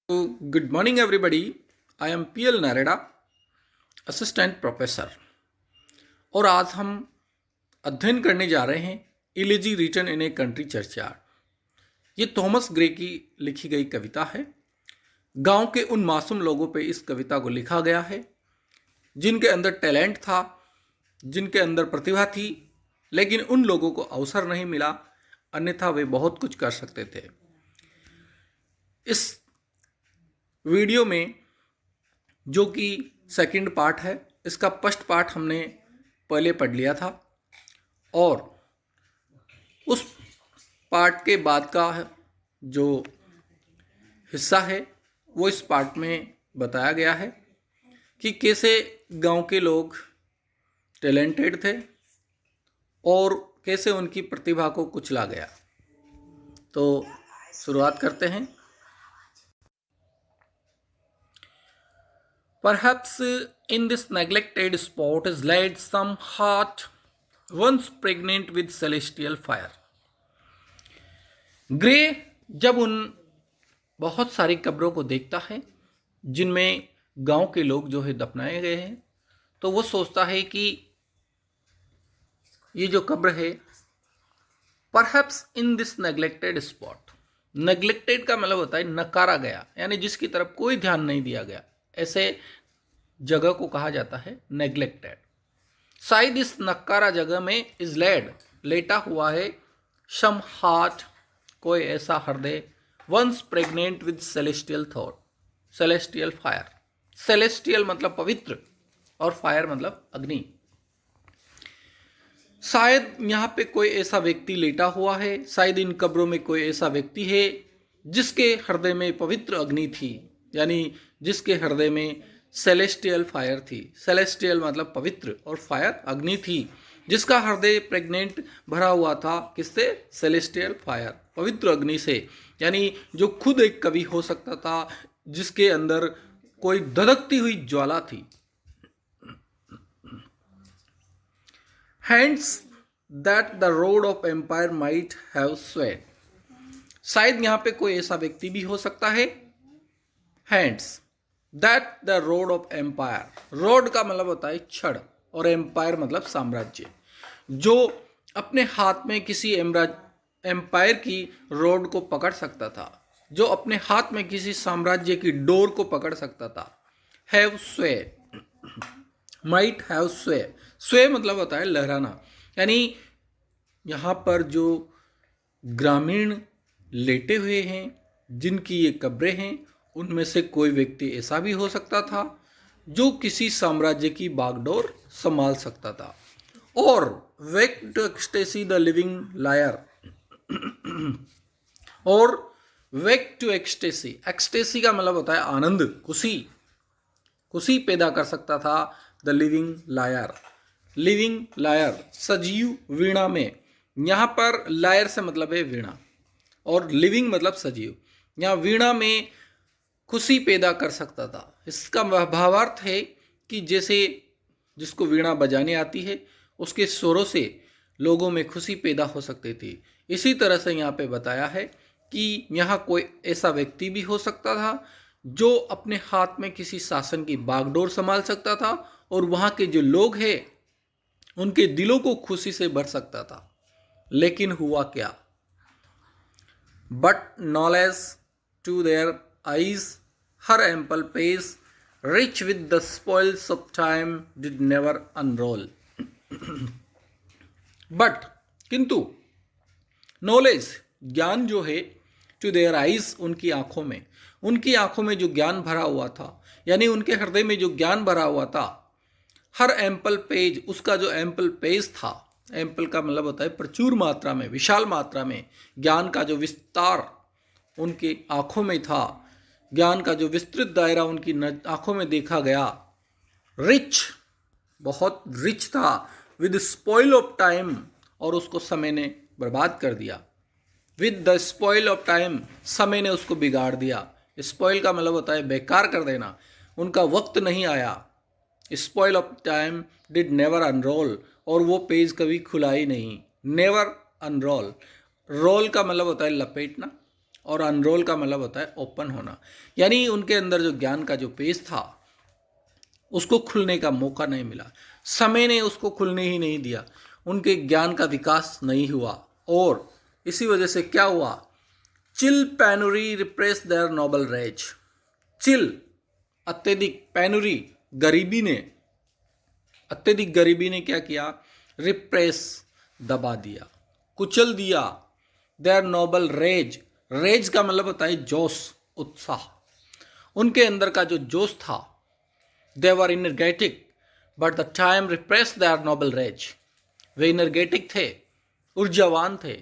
Good morning, everybody. I am PL Nareda, assistant professor. और आज हम अध्ययन करने जा रहे हैं elegy written in a country churchyard. ये थॉमस ग्रे की लिखी गई कविता है। गांव के उन मासूम लोगों पे इस कविता को लिखा गया है जिनके अंदर टैलेंट था, जिनके अंदर प्रतिभा थी, लेकिन उन लोगों को अवसर नहीं मिला, अन्यथा वे बहुत कुछ कर सकते थे। इस वीडियो में जो कि सेकंड पार्ट है, इसका फर्स्ट पार्ट हमने पहले पढ़ लिया था और उस पार्ट के बाद का जो हिस्सा है वो इस पार्ट में बताया गया है कि कैसे गांव के लोग टैलेंटेड थे और कैसे उनकी प्रतिभा को कुचला गया। तो शुरुआत करते हैं। Perhaps in this neglected spot is laid some heart once pregnant with celestial fire. Grey जब उन बहुत सारी कब्रों को देखता है जिनमें गांव के लोग जो है दफनाए गए हैं, तो वो सोचता है कि ये जो कब्र है, perhaps in this neglected spot, neglected का मतलब होता है नकारा गया, यानी जिसकी तरफ कोई ध्यान नहीं दिया गया, ऐसे जगह को कहा जाता है नेग्लेक्टेड। शायद इस नकारा जगह में इज लेड लेटा हुआ है सम हार्ट, कोई ऐसा हृदय, once pregnant with celestial thought, celestial fire. Celestial मतलब पवित्र और फायर मतलब अग्नि। शायद यहाँ पे कोई ऐसा व्यक्ति लेटा हुआ है, शायद इन कब्रों में कोई ऐसा व्यक्ति है जिसके हृदय में पवित्र अग्नि थी, यानी जिसके हृदय में सेलेस्टियल फायर थी। सेलेस्टियल मतलब पवित्र और फायर अग्नि थी, जिसका हृदय प्रेग्नेंट भरा हुआ था किससे? सेलेस्टियल फायर, पवित्र अग्नि से। यानी जो खुद एक कवि हो सकता था, जिसके अंदर कोई धधकती हुई ज्वाला थी। Hands that the rod of empire might have swayed. शायद यहाँ पे कोई ऐसा व्यक्ति भी हो सकता है। Hands that the rod of empire, rod का मतलब होता है छड़ और एम्पायर मतलब साम्राज्य, जो अपने हाथ में किसी एम्पायर की रोड को पकड़ सकता था, जो अपने हाथ में किसी साम्राज्य की डोर को पकड़ सकता था। हैव स्वे, माइट हैव स्वे, स्वे मतलब होता है लहराना। यानी यहाँ पर जो ग्रामीण लेटे हुए हैं, जिनकी ये कब्रें हैं, उनमें से कोई व्यक्ति ऐसा भी हो सकता था जो किसी साम्राज्य की बागडोर संभाल सकता था। और wake to ecstasy the living liar, और वेक टू एक्सटेसी, एक्सटेसी का मतलब होता है आनंद, खुशी, खुशी पैदा कर सकता था the living lyre. Living lyre सजीव वीणा में, यहाँ पर लायर से मतलब है वीणा और लिविंग मतलब सजीव। यहाँ वीणा में खुशी पैदा कर सकता था। इसका भावार्थ है कि जैसे जिसको वीणा बजाने आती है, उसके स्वरों से लोगों में खुशी पैदा हो सकती थी। इसी तरह से यहाँ पे बताया है कि यहाँ कोई ऐसा व्यक्ति भी हो सकता था जो अपने हाथ में किसी शासन की बागडोर संभाल सकता था और वहाँ के जो लोग हैं उनके दिलों को खुशी से भर सकता था। लेकिन हुआ क्या? But knowledge to their eyes, her ample pace, rich with the spoils of time, did never unroll. But किंतु नॉलेज, ज्ञान जो है, टू देयर आइज, उनकी आंखों में, उनकी आंखों में जो ज्ञान भरा हुआ था, यानी उनके हृदय में जो ज्ञान भरा हुआ था, हर एम्पल पेज, उसका जो एम्पल पेज था, एम्पल का मतलब होता है प्रचुर मात्रा में, विशाल मात्रा में, ज्ञान का जो विस्तार उनकी आंखों में था, ज्ञान का जो विस्तृत दायरा उनकी आंखों में देखा गया, रिच, बहुत रिच था, विद स्पॉइल ऑफ टाइम, और उसको समय ने बर्बाद कर दिया। With the spoil of time, समय ने उसको बिगाड़ दिया। स्पॉइल का मतलब होता है बेकार कर देना, उनका वक्त नहीं आया। Spoil of time did never unroll, और वो पेज कभी खुला ही नहीं। नेवर अनरोल, रोल का मतलब होता है लपेटना, और अनरोल का मतलब होता है ओपन होना, यानी उनके अंदर जो ज्ञान का जो पेज था उसको खुलने का मौका नहीं मिला, समय ने उसको खुलने ही नहीं दिया, उनके ज्ञान का विकास नहीं हुआ। और इसी वजह से क्या हुआ, chill penury repress their noble rage. Chill अत्यधिक, पैनुरी गरीबी ने, अत्यधिक गरीबी ने क्या किया, रिप्रेस दबा दिया, कुचल दिया, देयर नोबल रेज। रेज का मतलब होता है जोश, उत्साह। उनके अंदर का जो जोश था, they were energetic but the time repress their noble rage. वे इनर्गेटिक थे, ऊर्जावान थे,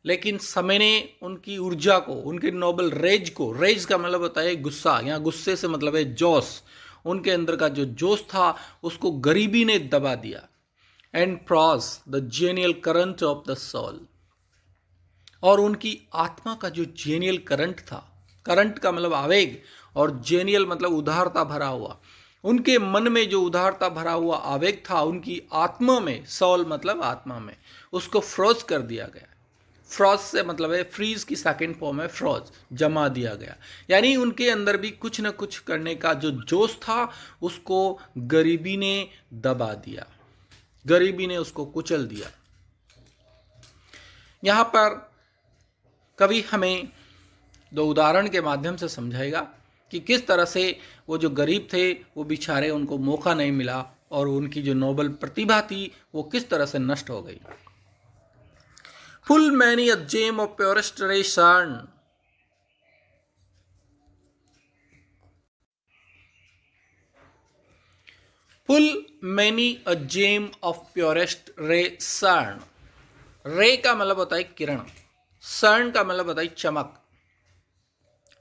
लेकिन समय ने उनकी ऊर्जा को, उनके नोबल रेज को, रेज का मतलब होता है गुस्सा, यहाँ गुस्से से मतलब है जोश, उनके अंदर का जो जोश था उसको गरीबी ने दबा दिया। And froze the genial current of the soul. और उनकी आत्मा का जो जेनियल करंट था, करंट का मतलब आवेग और जेनियल मतलब उदारता भरा हुआ, उनके मन में जो उदारता भरा हुआ आवेग था उनकी आत्मा में, सोल मतलब आत्मा में, उसको फ्रोज कर दिया गया। फ्रॉज से मतलब है फ्रीज की सेकंड फॉर्म है फ्रॉज, जमा दिया गया। यानी उनके अंदर भी कुछ न कुछ करने का जो जोश था उसको गरीबी ने दबा दिया, गरीबी ने उसको कुचल दिया। यहाँ पर कवि हमें दो उदाहरण के माध्यम से समझाएगा कि किस तरह से वो जो गरीब थे वो बेचारे, उनको मौका नहीं मिला और उनकी जो नोबल प्रतिभा थी वो किस तरह से नष्ट हो गई। Full many a gem of purest ray shone. Full many a gem of purest ray shone. रे का मतलब होता है किरण, शर्ण का मतलब होता है चमक,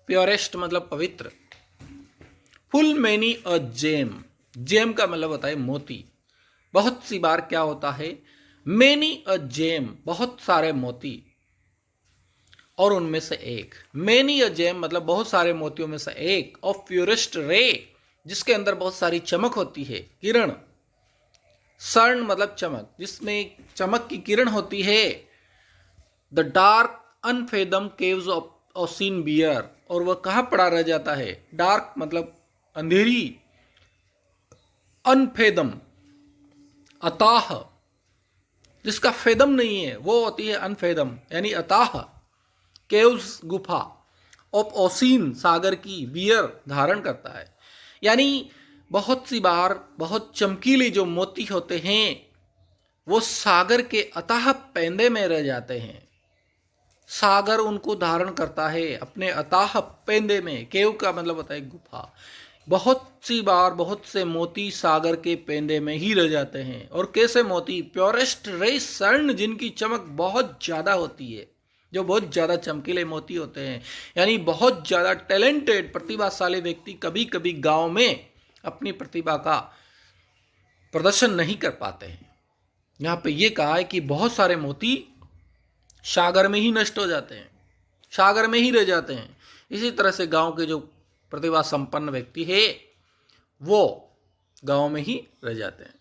प्योरेस्ट मतलब पवित्र। Full many a gem, gem का मतलब होता है मोती। बहुत सी बार क्या होता है, मैनी अ जेम, बहुत सारे मोती, और उनमें से एक, मैनी अ जेम मतलब बहुत सारे मोतियों में से एक, ऑफ प्योरेस्ट रे, जिसके अंदर बहुत सारी चमक होती है, किरण। सन मतलब चमक, जिसमें चमक की किरण होती है। The dark unfathomed caves of ocean bear, और वह कहाँ पड़ा रह जाता है, डार्क मतलब अंधेरी, अनफेदम अताह, जिसका फेदम नहीं है वो होती है अनफेदम, यानी अताह, केव्स गुफा, ऑफ ओसिन सागर की, बियर धारण करता है। यानी बहुत सी बार बहुत चमकीले जो मोती होते हैं वो सागर के अताह पेंदे में रह जाते हैं, सागर उनको धारण करता है अपने अताह पेंदे में। केव का मतलब होता है गुफा। बहुत सी बार बहुत से मोती सागर के पेंदे में ही रह जाते हैं। और कैसे मोती, प्योरेस्ट रे स्वर्ण, जिनकी चमक बहुत ज़्यादा होती है, जो बहुत ज़्यादा चमकीले मोती होते हैं। यानी बहुत ज़्यादा टैलेंटेड प्रतिभाशाली व्यक्ति कभी कभी गांव में अपनी प्रतिभा का प्रदर्शन नहीं कर पाते हैं। यहाँ पे ये कहा है कि बहुत सारे मोती सागर में ही नष्ट हो जाते हैं, सागर में ही रह जाते हैं। इसी तरह से गांव के जो प्रतिभा संपन्न व्यक्ति है वो गांव में ही रह जाते हैं।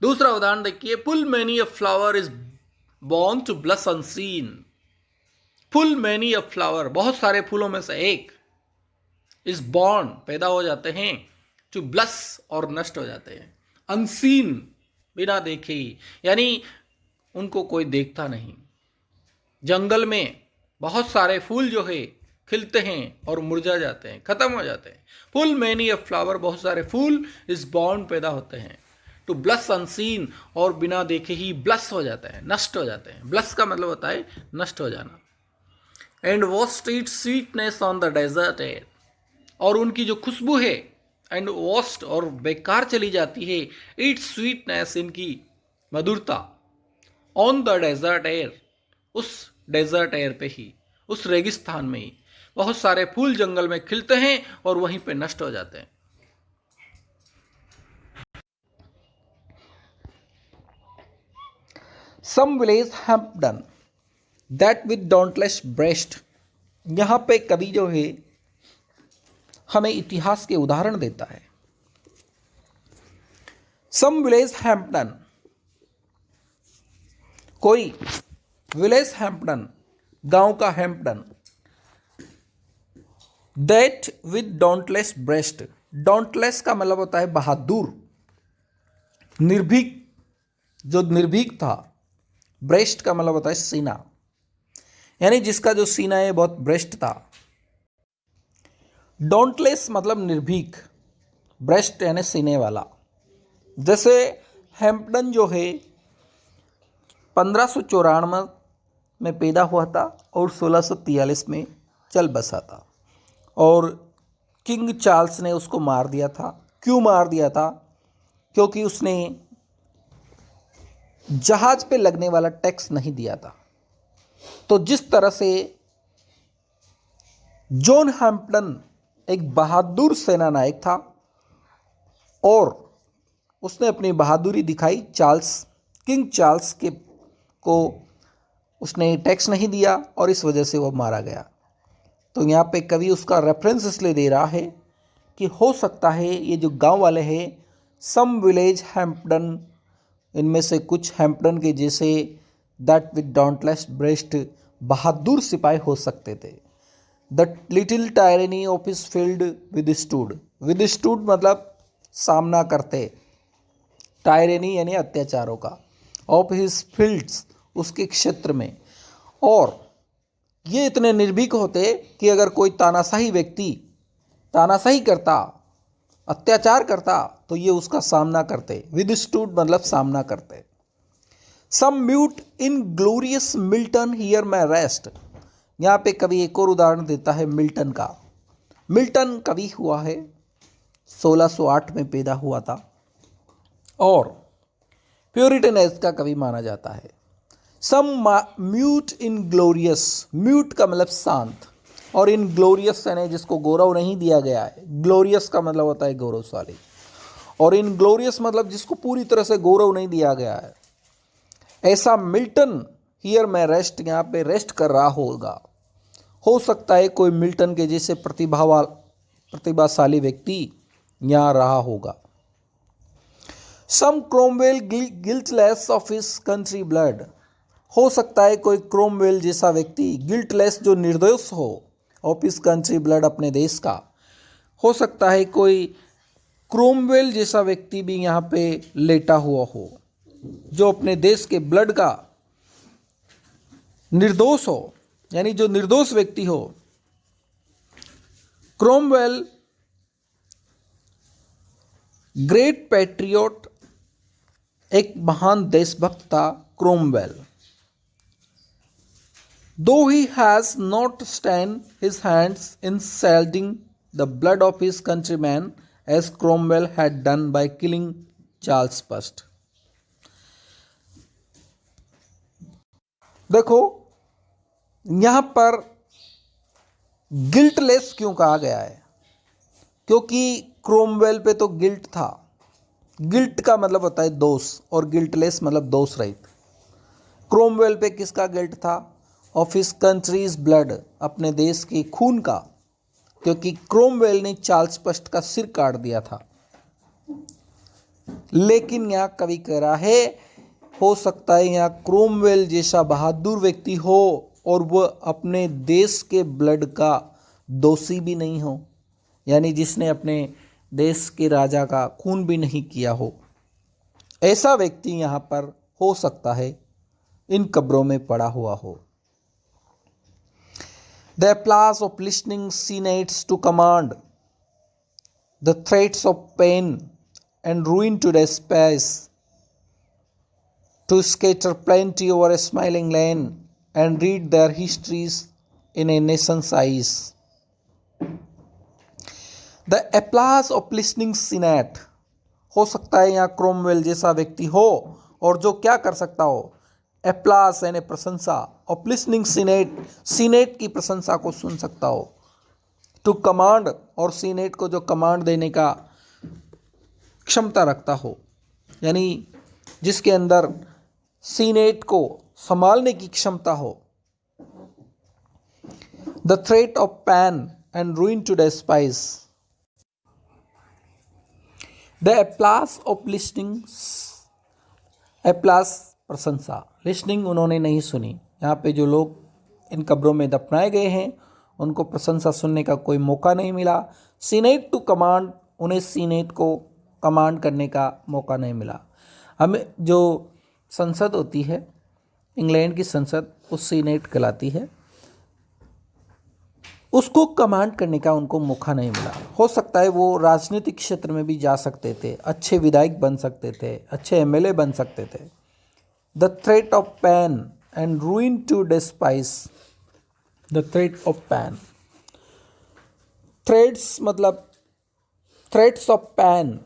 दूसरा उदाहरण देखिए, full many a flower is born to blush unseen. Full many a flower, बहुत सारे फूलों में से एक, इज बॉर्न पैदा हो जाते हैं, टू ब्लश और नष्ट हो जाते हैं, अनसीन बिना देखे ही, यानी उनको कोई देखता नहीं। जंगल में बहुत सारे फूल जो है खिलते हैं और मुरझा जाते हैं, खत्म हो जाते हैं। फुल मैनी ऑफ फ्लावर, बहुत सारे फूल इस बॉर्न पैदा होते हैं, टू ब्लश अनसीन, और बिना देखे ही ब्लश हो जाते हैं, नष्ट हो जाते हैं। ब्लश का मतलब होता है नष्ट हो जाना। And waste its sweetness on the desert air, और उनकी जो खुशबू है, एंड वॉस्ट और बेकार चली जाती है, इट्स स्वीटनेस इनकी मधुरता, ऑन द डेजर्ट एयर, उस डेजर्ट एयर पे ही, उस रेगिस्तान में ही। बहुत सारे फूल जंगल में खिलते हैं और वहीं पे नष्ट हो जाते हैं। Some village have done that with dauntless breast. यहाँ पे कवि जो है हमें इतिहास के उदाहरण देता है। सम विलेज हैम्पटन, कोई विलेज हैम्पटन, गांव का Hampton, that with dauntless breast, dauntless का मतलब होता है बहादुर, निर्भीक, जो निर्भीक था। ब्रेस्ट का मतलब होता है सीना, यानी जिसका जो सीना है बहुत ब्रेस्ट था। डॉन्टलेस मतलब निर्भीक, ब्रेस्ट यानी सीने वाला। जैसे हैम्पडन जो है 1594 में पैदा हुआ था और 1643 में चल बसा था, और किंग चार्ल्स ने उसको मार दिया था। क्यों मार दिया था? क्योंकि उसने जहाज पे लगने वाला टैक्स नहीं दिया था। तो जिस तरह से जॉन हैम्पडन एक बहादुर सेना नायक था और उसने अपनी बहादुरी दिखाई, किंग चार्ल्स के को उसने टैक्स नहीं दिया और इस वजह से वो मारा गया। तो यहाँ पे कवि उसका रेफरेंस इसलिए दे रहा है कि हो सकता है ये जो गांव वाले हैं, सम विलेज हैम्पडन, इनमें से कुछ हैम्पडन के जैसे दैट विद डॉन्टलेस ब्रेस्ट, बहादुर सिपाही हो सकते थे। The little tyranny of his field withstood, withstood मतलब सामना करते, टायरनी यानी अत्याचारों का, ऑफ हिज फील्ड्स उसके क्षेत्र में। और ये इतने निर्भीक होते कि अगर कोई तानाशाही व्यक्ति तानाशाही करता, अत्याचार करता, तो ये उसका सामना करते। विदस्टूड मतलब सामना करते। Some mute inglorious Milton here may rest, यहाँ पे कवि एक और उदाहरण देता है मिल्टन का। मिल्टन कवि हुआ है 1608 में पैदा हुआ था और प्योरिटन एज का कवि माना जाता है। सम म्यूट इन ग्लोरियस, म्यूट का मतलब शांत, और इन ग्लोरियस यानी जिसको गौरव नहीं दिया गया है, ग्लोरियस का मतलब होता है गौरवशाली, और इन ग्लोरियस मतलब जिसको पूरी तरह से गौरव नहीं दिया गया है। ऐसा मिल्टन हियर मैं रेस्ट, यहाँ पे रेस्ट कर रहा होगा। हो सकता है कोई मिल्टन के जैसे प्रतिभाशाली व्यक्ति यहाँ रहा होगा। Some Cromwell guiltless of his country blood, हो सकता है कोई क्रोमवेल जैसा व्यक्ति, गिल्टलेस जो निर्दोष हो, ऑफ हिज कंट्री ब्लड अपने देश का। हो सकता है कोई क्रोमवेल जैसा व्यक्ति भी यहाँ पे लेटा हुआ हो, जो अपने देश के ब्लड का निर्दोष हो, यानी जो निर्दोष व्यक्ति हो। क्रोमवेल ग्रेट पैट्रियट, एक महान देशभक्त था Cromwell. Though he has not stained his hands in salting the blood of his countrymen as Cromwell had done by killing Charles I. देखो यहाँ पर गिल्टलेस क्यों कहा गया है? क्योंकि क्रोमवेल पे तो गिल्ट था। गिल्ट का मतलब होता है दोष और गिल्टलेस मतलब दोष रहित। क्रोमवेल पे किसका गिल्ट था? ऑफ हिज कंट्रीज ब्लड, अपने देश के खून का, क्योंकि क्रोमवेल ने चार्ल्स फर्स्ट का सिर काट दिया था। लेकिन यहाँ कवि कह रहा है हो सकता है यहाँ क्रोमवेल जैसा बहादुर व्यक्ति हो और वह अपने देश के ब्लड का दोषी भी नहीं हो, यानी जिसने अपने देश के राजा का खून भी नहीं किया हो। ऐसा व्यक्ति यहाँ पर हो सकता है इन कब्रों में पड़ा हुआ हो। The applause of listening senates to command, the threats of pain and ruin to despise, to scatter plenty over a smiling land and read their histories in a nation's eyes. The applause of listening senate, हो सकता है यहाँ Cromwell जैसा व्यक्ति हो और जो क्या कर सकता हो? एप्लास यानी प्रशंसा, और लिसनिंग सीनेट की प्रशंसा को सुन सकता हो। टू कमांड, और सीनेट को जो कमांड देने का क्षमता रखता हो, यानी जिसके अंदर सीनेट को संभालने की क्षमता हो। The threat of pain and ruin to despise, the applause of listening, applause प्रशंसा, लिसनिंग उन्होंने नहीं सुनी। यहाँ पे जो लोग इन कब्रों में दफनाए गए हैं उनको प्रशंसा सुनने का कोई मौका नहीं मिला। सीनेट टू कमांड, उन्हें सीनेट को कमांड करने का मौका नहीं मिला। हमें जो संसद होती है, इंग्लैंड की संसद, वो सीनेट कहलाती है, उसको कमांड करने का उनको मौका नहीं मिला। हो सकता है वो राजनीतिक क्षेत्र में भी जा सकते थे, अच्छे विधायक बन सकते थे, अच्छे एमएलए बन सकते थे। The threat of pain and ruin to despise, the threat of pain, threats मतलब थ्रेट्स ऑफ पैन,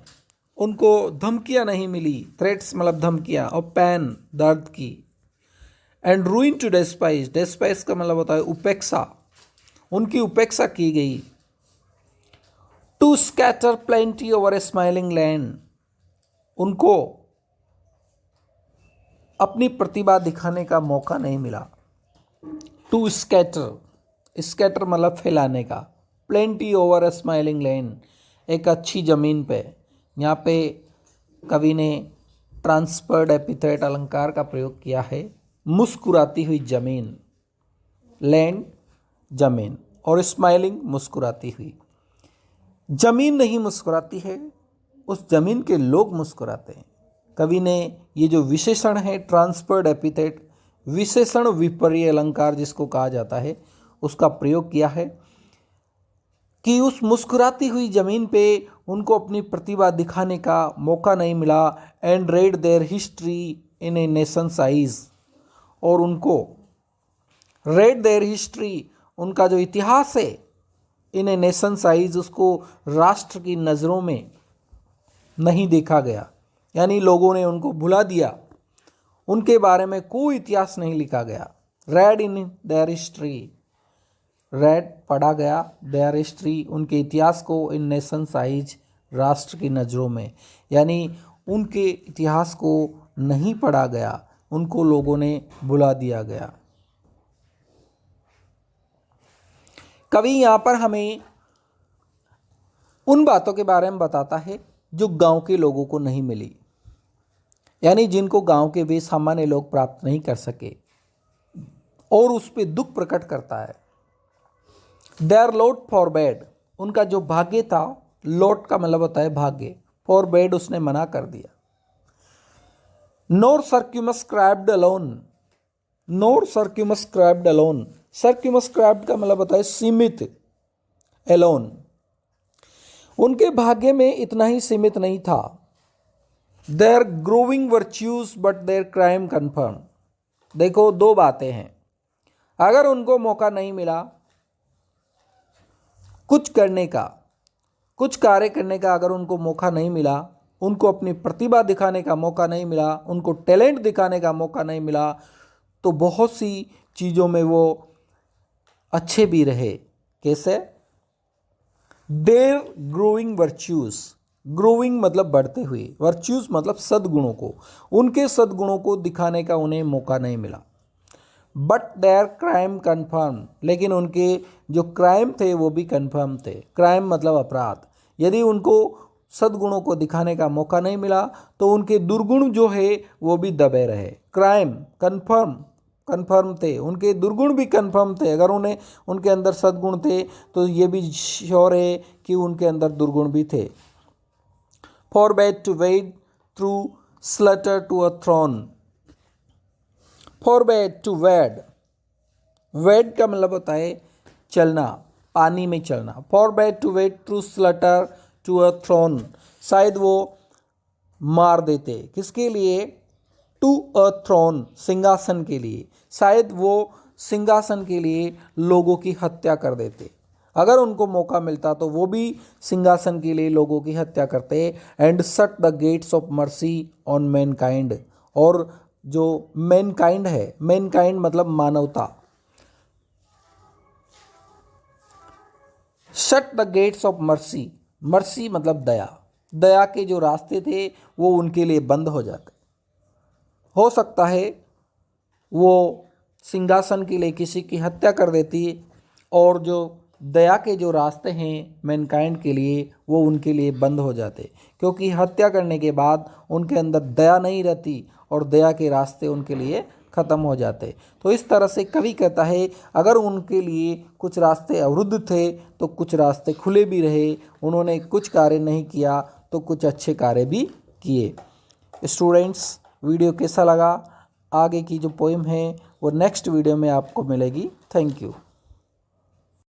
उनको धमकियां नहीं मिली। थ्रेट्स मतलब धमकियां, और पैन दर्द की। And ruin to despise, despise का मतलब होता है उपेक्षा, उनकी उपेक्षा की गई। To scatter plenty over a smiling land, उनको अपनी प्रतिभा दिखाने का मौका नहीं मिला। टू स्कैटर, स्कैटर मतलब फैलाने का, plenty over a smiling land, एक अच्छी ज़मीन पे। यहाँ पे कवि ने ट्रांसफर्ड एपिथेट अलंकार का प्रयोग किया है। मुस्कुराती हुई जमीन, लैंड जमीन, और स्माइलिंग मुस्कुराती हुई। जमीन नहीं मुस्कुराती है, उस जमीन के लोग मुस्कुराते हैं। कवि ने ये जो विशेषण है ट्रांसफर्ड एपिथेट, विशेषण विपर्य अलंकार जिसको कहा जाता है, उसका प्रयोग किया है कि उस मुस्कुराती हुई जमीन पे उनको अपनी प्रतिभा दिखाने का मौका नहीं मिला। And red there history in A Nations eyes, और उनको रेड देयर हिस्ट्री, उनका जो इतिहास है, इन ए नेशन साइज, उसको राष्ट्र की नज़रों में नहीं देखा गया, यानी लोगों ने उनको भुला दिया, उनके बारे में कोई इतिहास नहीं लिखा गया। Red in their history, red पढ़ा गया, देयर हिस्ट्री उनके इतिहास को, इन नेशन साइज राष्ट्र की नज़रों में, यानी उनके इतिहास को नहीं पढ़ा गया, उनको लोगों ने भुला दिया गया। कवि यहाँ पर हमें उन बातों के बारे में बताता है जो गांव के लोगों को नहीं मिली, यानी जिनको गांव के वे सामान्य लोग प्राप्त नहीं कर सके, और उस पर दुख प्रकट करता है। देयर लॉट फॉरबेड, उनका जो भाग्य था, लॉट का मतलब होता है भाग्य, फॉरबेड उसने मना कर दिया। नोर सर्क्यूमस्क्राइब्ड अलोन, नोर सर्क्यूमस्क्राइब्ड अलोन, सर्क्यूमस्क्राइब्ड का मतलब होता है सीमित, एलोन, उनके भाग्य में इतना ही सीमित नहीं था। Their growing virtues but their crime confirm. देखो दो बातें हैं, अगर उनको मौका नहीं मिला कुछ करने का, कुछ कार्य करने का, अगर उनको मौका नहीं मिला, उनको अपनी प्रतिभा दिखाने का मौका नहीं मिला, उनको टैलेंट दिखाने का मौका नहीं मिला, तो बहुत सी चीज़ों में वो अच्छे भी रहे। कैसे? देयर ग्रोइंग वर्च्यूज, ग्रोइंग मतलब बढ़ते हुए, वर्च्यूज मतलब सद्गुणों को, उनके सद्गुणों को दिखाने का उन्हें मौका नहीं मिला। बट देयर क्राइम कन्फर्म, लेकिन उनके जो क्राइम थे वो भी कन्फर्म थे। क्राइम मतलब अपराध। यदि उनको सद्गुणों को दिखाने का मौका नहीं मिला तो उनके दुर्गुण जो है वो भी दबे रहे। क्राइम कन्फर्म थे, उनके दुर्गुण भी कन्फर्म थे। अगर उन्हें उनके अंदर सद्गुण थे तो ये भी श्योर है कि उनके अंदर दुर्गुण भी थे। Forbade to wade through slaughter to a throne, forbade to wade, wade का मतलब होता है चलना, पानी में चलना। Forbade to wade through slaughter to a throne, शायद वो मार देते, किसके लिए? टू अ थ्रोन, सिंहासन के लिए, शायद वो सिंहासन के लिए लोगों की हत्या कर देते। अगर उनको मौका मिलता तो वो भी सिंहासन के लिए लोगों की हत्या करते। And shut the gates of mercy on Mankind, और जो मैनकाइंड है, मैनकाइंड मतलब मानवता, shut the gates of mercy, mercy मतलब दया, दया के जो रास्ते थे वो उनके लिए बंद हो जाते। हो सकता है वो सिंहासन के लिए किसी की हत्या कर देती, और जो दया के जो रास्ते हैं मैनकाइंड के लिए वो उनके लिए बंद हो जाते, क्योंकि हत्या करने के बाद उनके अंदर दया नहीं रहती और दया के रास्ते उनके लिए ख़त्म हो जाते। तो इस तरह से कवि कहता है अगर उनके लिए कुछ रास्ते अवरुद्ध थे तो कुछ रास्ते खुले भी रहे, उन्होंने कुछ कार्य नहीं किया तो कुछ अच्छे कार्य भी किए। स्टूडेंट्स, वीडियो कैसा लगा? आगे की जो पोएम है वो नेक्स्ट वीडियो में आपको मिलेगी। Thank you.